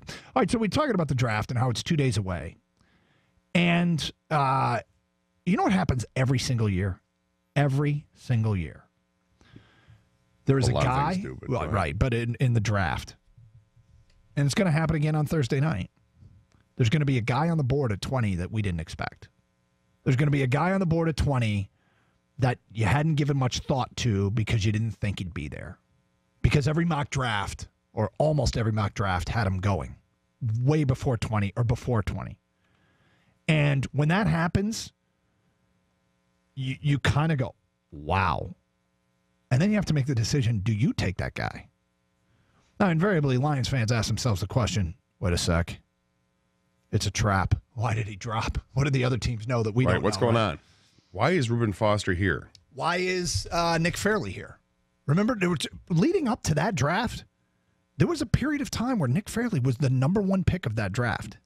All right, so we're talking about the draft and how it's 2 days away. And you know what happens every single year? Every single year. There is a guy, right, but in the draft. And it's going to happen again on Thursday night. There's going to be a guy on the board at 20 that we didn't expect. There's going to be a guy on the board at 20 that you hadn't given much thought to because you didn't think he'd be there. Because every mock draft, or almost every mock draft, had him going way before 20 or before 20. And when that happens, you kind of go, wow. And then you have to make the decision, do you take that guy? Now, invariably, Lions fans ask themselves the question, wait a sec. It's a trap. Why did he drop? What do the other teams know that we don't know? What's going on? Why is Reuben Foster here? Why is Nick Fairley here? Remember, leading up to that draft, there was a period of time where Nick Fairley was the number one pick of that draft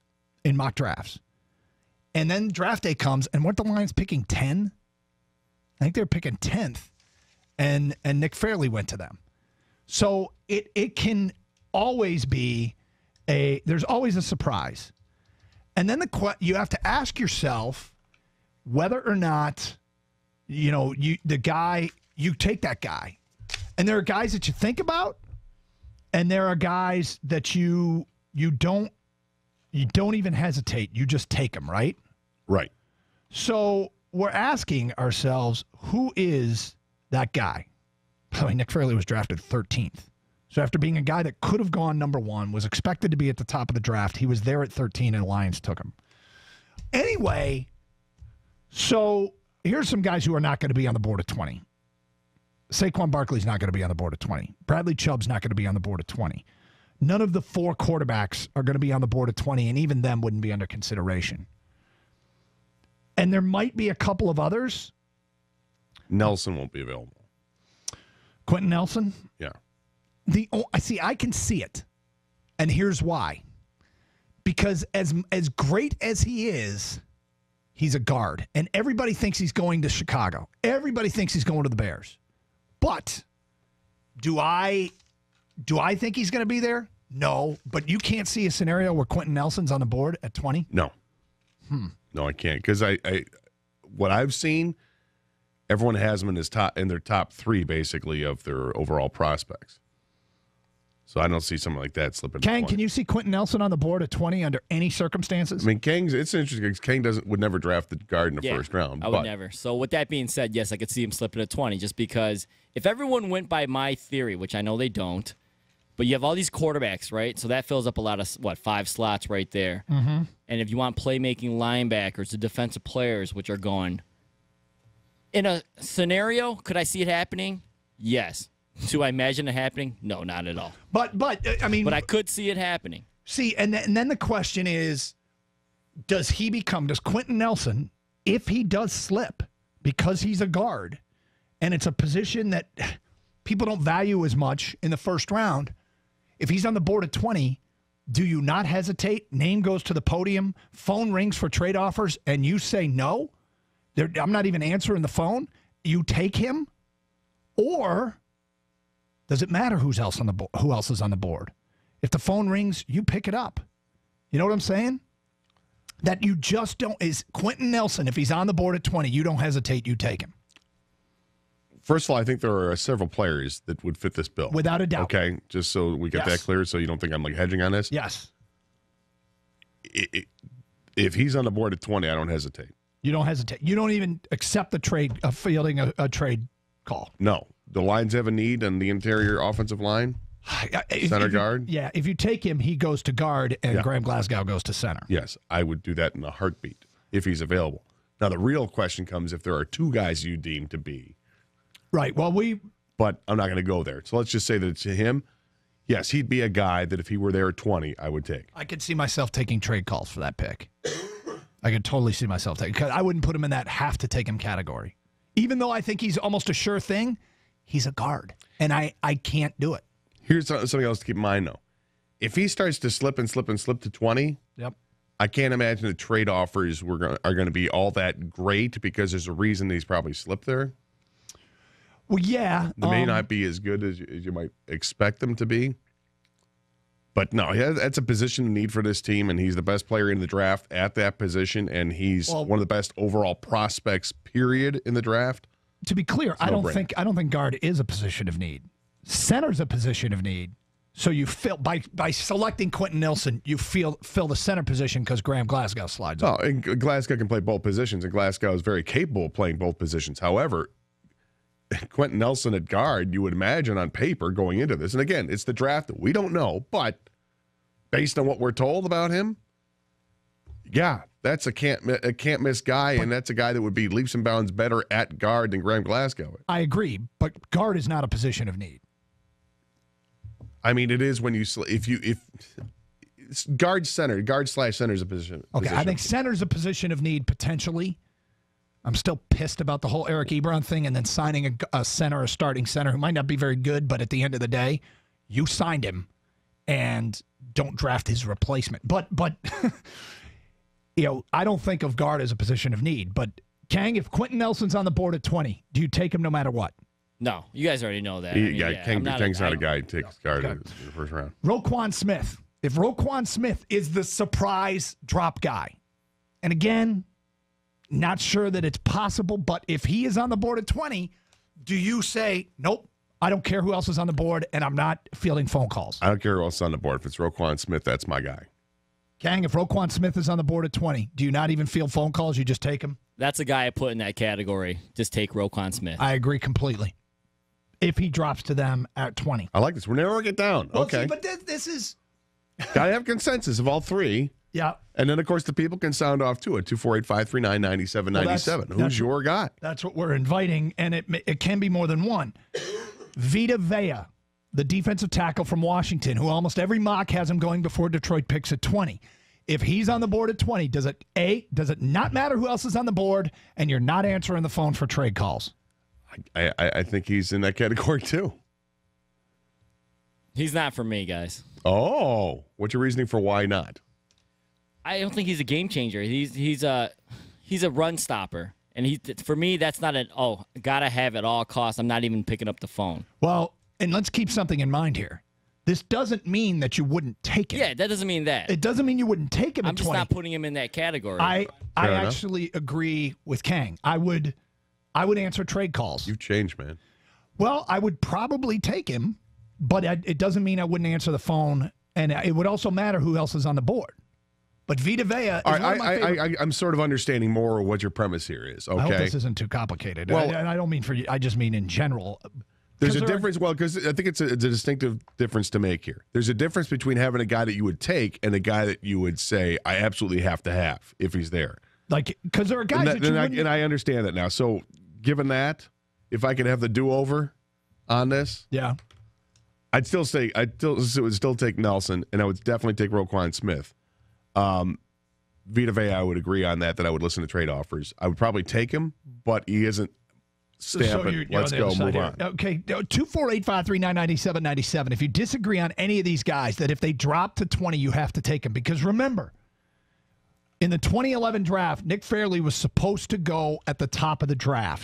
in mock drafts. And then draft day comes, and weren't the Lions picking 10? I think they were picking 10th, and Nick Fairley went to them. So it can always be there's always a surprise. And then you have to ask yourself whether or not, you take that guy. And there are guys that you think about, and there are guys that you don't even hesitate. You just take them, right? Right. So we're asking ourselves, who is that guy? By the way, Nick Fairley was drafted 13th. So after being a guy that could have gone number one, was expected to be at the top of the draft, he was there at 13 and Lions took him. Anyway, so here's some guys who are not going to be on the board at 20. Saquon Barkley's not going to be on the board at 20. Bradley Chubb's not going to be on the board at 20. None of the four quarterbacks are going to be on the board at 20, and even them wouldn't be under consideration. And there might be a couple of others. Nelson won't be available. Quentin Nelson? Yeah. I can see it. And here's why. Because as great as he is, he's a guard. And everybody thinks he's going to Chicago. Everybody thinks he's going to the Bears. But do I think he's going to be there? No. But you can't see a scenario where Quentin Nelson's on the board at 20? No. No, I can't. Because what I've seen, everyone has him in their top three, basically, of their overall prospects. So I don't see something like that slipping. Kang, can you see Quentin Nelson on the board at 20 under any circumstances? I mean, it's interesting because Kang would never draft the guard in the first round. I would never. So with that being said, yes, I could see him slipping at 20 just because if everyone went by my theory, which I know they don't, but you have all these quarterbacks, right? So that fills up a lot of, 5 slots right there. Mm-hmm. And if you want playmaking linebackers, the defensive players, which are going. In a scenario, could I see it happening? Yes. Do I imagine it happening? No, not at all. But I could see it happening. See, and then the question is, does Quentin Nelson, if he does slip because he's a guard, and it's a position that people don't value as much in the first round, if he's on the board at 20, do you not hesitate? Name goes to the podium, phone rings for trade offers, and you say no? I'm not even answering the phone. You take him? Or does it matter who else is on the board? If the phone rings, you pick it up. You know what I'm saying? That you just don't. Is Quentin Nelson, if he's on the board at 20, you don't hesitate, you take him. First of all, I think there are several players that would fit this bill. Without a doubt. Okay, just so we get that clear, so you don't think I'm hedging on this. Yes. If he's on the board at 20, I don't hesitate. You don't hesitate. You don't even accept the trade of fielding a trade call. No. The Lions have a need on the interior offensive line. Center guard. Yeah, if you take him, he goes to guard, and Graham Glasgow goes to center. Yes, I would do that in a heartbeat if he's available. Now, the real question comes if there are two guys you deem to be. Right. Well, But I'm not going to go there. So let's just say that to him, yes, he'd be a guy that if he were there at 20, I would take. I could see myself taking trade calls for that pick. I could totally see myself taking, because I wouldn't put him in that have to take him category. Even though I think he's almost a sure thing, he's a guard, and I can't do it. Here's something else to keep in mind, though. If he starts to slip to 20, yep, I can't imagine the trade offers are going to be all that great because there's a reason he's probably slipped there. Well, yeah. They may not be as good as you might expect them to be. But no, that's a position of need for this team, and he's the best player in the draft at that position, and he's one of the best overall prospects, period, in the draft. To be clear, I don't think guard is a position of need. Center's a position of need. So you fill by selecting Quentin Nelson, you fill the center position because Graham Glasgow slides up. Oh, and Glasgow can play both positions, and Glasgow is very capable of playing both positions. However, Quentin Nelson at guard, you would imagine on paper going into this, and again, it's the draft that we don't know, but based on what we're told about him, yeah, that's a can't miss guy, and that's a guy that would be leaps and bounds better at guard than Graham Glasgow. I agree, but guard is not a position of need. I mean, it is when if guard center is a position. Okay, I think center's a position of need potentially. I'm still pissed about the whole Eric Ebron thing and then signing a center, a starting center who might not be very good, but at the end of the day, you signed him and don't draft his replacement. But I don't think of guard as a position of need. But Kang, if Quentin Nelson's on the board at 20, do you take him no matter what? No, you guys already know that. Kang's not a guy who takes guard in the first round. Roquan Smith. If Roquan Smith is the surprise drop guy, and again, not sure that it's possible, but if he is on the board at 20, do you say, nope, I don't care who else is on the board, and I'm not fielding phone calls? I don't care who else is on the board. If it's Roquan Smith, that's my guy. Kang, if Roquan Smith is on the board at 20, do you not even field phone calls? You just take him? That's a guy I put in that category. Just take Roquan Smith. I agree completely. If he drops to them at 20. I like this. We're narrowing it down. Well, okay. See, but this is... Got to have consensus of all three. Yeah. And then, of course, the people can sound off to it. 248-539-9797. Who's your guy? That's what we're inviting, and it can be more than one. Vita Vea, the defensive tackle from Washington, who almost every mock has him going before Detroit picks at 20. If he's on the board at 20, does it not matter who else is on the board, and you're not answering the phone for trade calls? I think he's in that category, too. He's not for me, guys. Oh, what's your reasoning for why not? I don't think he's a game changer. He's a run stopper, and for me that's not gotta have at all costs. I'm not even picking up the phone. Well, and let's keep something in mind here. This doesn't mean that you wouldn't take him. Yeah, that doesn't mean that. It doesn't mean you wouldn't take him. I'm at just 20. not putting him in that category. I actually agree with Kang. I would answer trade calls. You've changed, man. Well, I would probably take him, but it doesn't mean I wouldn't answer the phone, and it would also matter who else is on the board. But Vita Vea is one of my favorite. I'm sort of understanding more what your premise here is. Okay, I hope this isn't too complicated. Well, I don't mean for you. I just mean in general. There's a difference. Well, because I think it's a distinctive difference to make here. There's a difference between having a guy that you would take and a guy that you would say, I absolutely have to have if he's there. Like, because there are guys and I understand that now. So, given that, if I could have the do-over on this, yeah, I'd still say I would still take Nelson, and I would definitely take Roquan Smith. Vita Vea, I would agree on that I would listen to trade offers. I would probably take him, but he isn't stamping. Let's go, move on. Okay, 248-539-9797. If you disagree on any of these guys, that if they drop to 20, you have to take them. Because remember, in the 2011 draft, Nick Fairley was supposed to go at the top of the draft.